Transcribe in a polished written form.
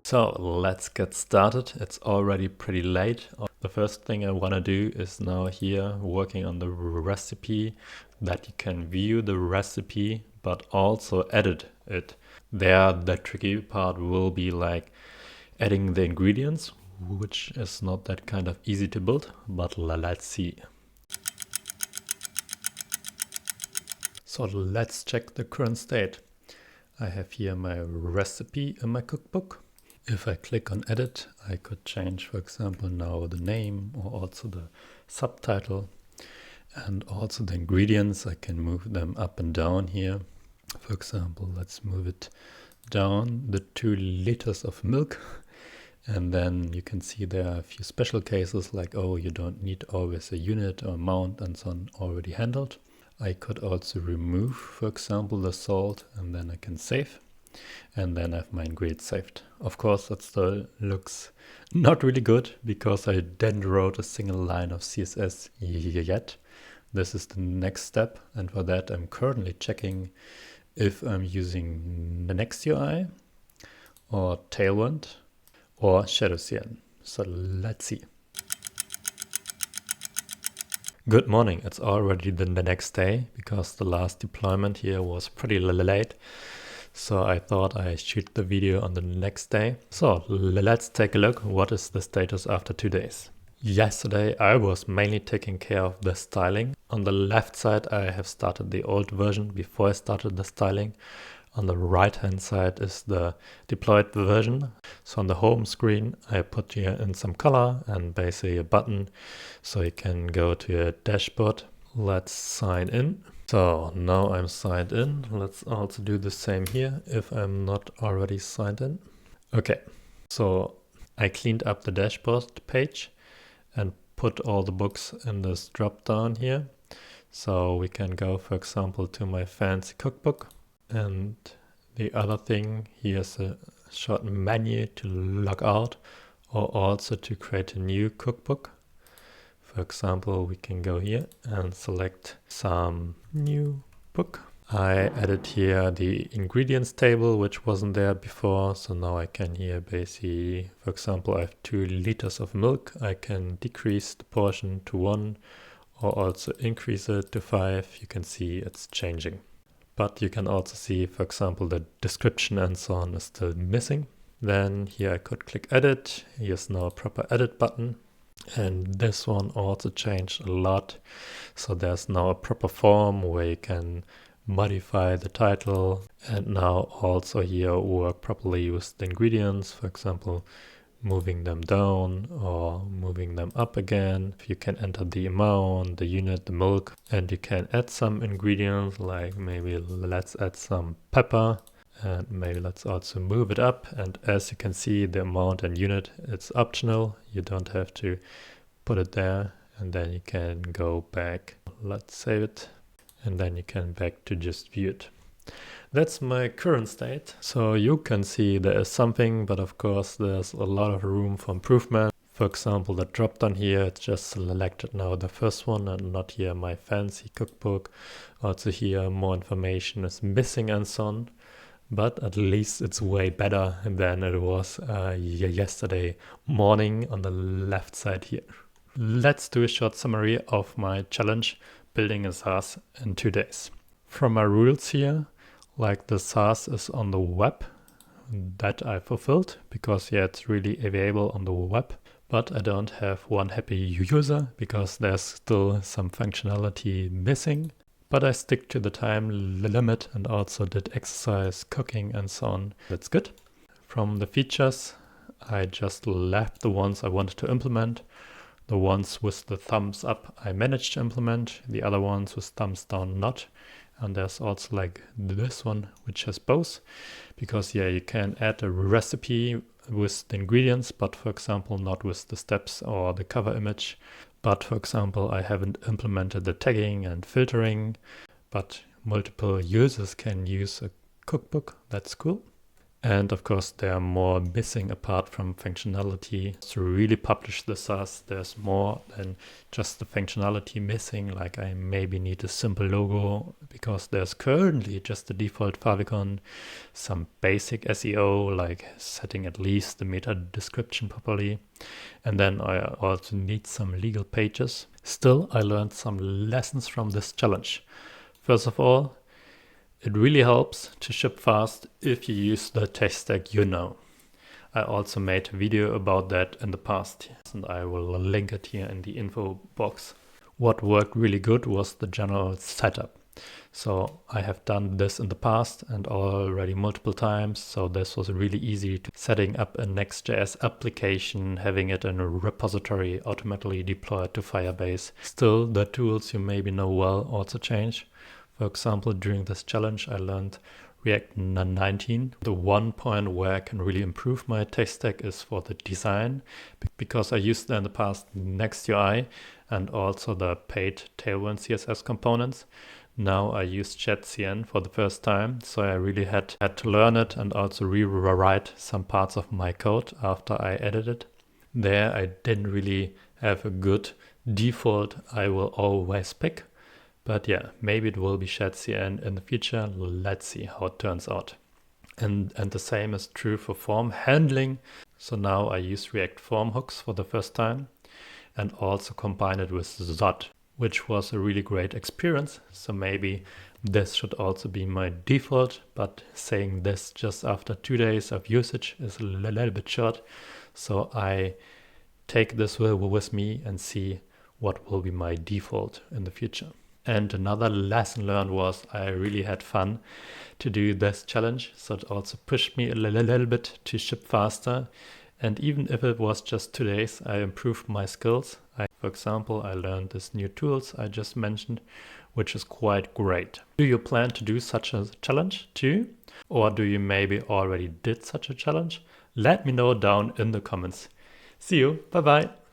So let's get started. It's already pretty late. The first thing I want to do is now here working on the recipe, that you can view the recipe but also edit it. There the tricky part will be like adding the ingredients, which is not that kind of easy to build, but let's see. So let's check the current state. I have here my recipe in my cookbook. If I click on edit, I could change, for example, now the name or also the subtitle and also the ingredients. I can move them up and down here. For example, let's move it down, the 2 liters of milk. And then you can see there are a few special cases like, oh, you don't need always a unit or amount and so on already handled. I could also remove, for example, the salt, and then I can save. And then I have my ingredients saved. Of course, that still looks not really good because I didn't wrote a single line of CSS yet. This is the next step, and for that I'm currently checking if I'm using the Next UI or Tailwind or Shadow CN. So let's see. Good morning. It's already the next day because the last deployment here was pretty late. So I thought I shoot the video on the next day. So let's take a look. What is the status after 2 days? Yesterday I was mainly taking care of the styling. On the left side I have started the old version before I started the styling. On the right hand side is the deployed version. So on the home screen I put here in some color and basically a button so you can go to your dashboard. Let's sign in. So now I'm signed in. Let's also do the same here if I'm not already signed in. Okay, so I cleaned up the dashboard page and put all the books in this drop down here. So we can go, for example, to my fancy cookbook. And the other thing, here's a short menu to log out or also to create a new cookbook. For example, we can go here and select some new book. I added here the ingredients table, which wasn't there before. So now I can here basically, for example, I have 2 liters of milk. I can decrease the portion to 1 or also increase it to 5. You can see it's changing. But you can also see, for example, the description and so on is still missing. Then here I could click edit. Here's now a proper edit button. And this one also changed a lot. So there's now a proper form where you can modify the title and now also here work properly with the ingredients. For example, moving them down or moving them up again. You can enter the amount, the unit, the milk, and you can add some ingredients like maybe let's add some pepper. And maybe let's also move it up. And as you can see, the amount and unit, it's optional. You don't have to put it there. And then you can go back. Let's save it. And then you can back to just view it. That's my current state. So you can see there is something, but of course there's a lot of room for improvement. For example, the drop down here, it's just selected now the first one and not here my fancy cookbook. Also here more information is missing and so on. But at least it's way better than it was yesterday morning on the left side here. Let's do a short summary of my challenge, building a SaaS in 2 days. From my rules here, like the SaaS is on the web, that I fulfilled because it's really available on the web. But I don't have one happy user because there's still some functionality missing. But I stick to the time limit and also did exercise, cooking and so on. That's good. From the features, I just left the ones I wanted to implement. The ones with the thumbs up I managed to implement. The other ones with thumbs down not. And there's also like this one which has both. Because yeah, you can add a recipe with the ingredients, but for example not with the steps or the cover image. But for example, I haven't implemented the tagging and filtering, but multiple users can use a cookbook. That's cool. And of course, there are more missing apart from functionality. To really publish the SaaS, there's more than just the functionality missing. Like I maybe need a simple logo because there's currently just the default favicon, some basic SEO, like setting at least the meta description properly. And then I also need some legal pages. Still, I learned some lessons from this challenge. First of all, it really helps to ship fast if you use the tech stack you know. I also made a video about that in the past, and I will link it here in the info box. What worked really good was the general setup. So I have done this in the past and already multiple times, so this was really easy to setting up a Next.js application, having it in a repository automatically deployed to Firebase. Still, the tools you maybe know well also change. For example, during this challenge, I learned React 19. The one point where I can really improve my tech stack is for the design, because I used in the past Next.UI and also the paid Tailwind CSS components. Now I use ChatCN for the first time, so I really had to learn it and also rewrite some parts of my code after I edited. There I didn't really have a good default I will always pick. But yeah, maybe it will be ChatCN in the future. Let's see how it turns out. And the same is true for form handling. So now I use React form hooks for the first time and also combine it with Zod, which was a really great experience. So maybe this should also be my default, but saying this just after 2 days of usage is a little bit short. So I take this with me and see what will be my default in the future. And another lesson learned was I really had fun to do this challenge. So it also pushed me a little bit to ship faster. And even if it was just 2 days, I improved my skills. For example, I learned these new tools I just mentioned, which is quite great. Do you plan to do such a challenge too? Or do you maybe already did such a challenge? Let me know down in the comments. See you. Bye bye.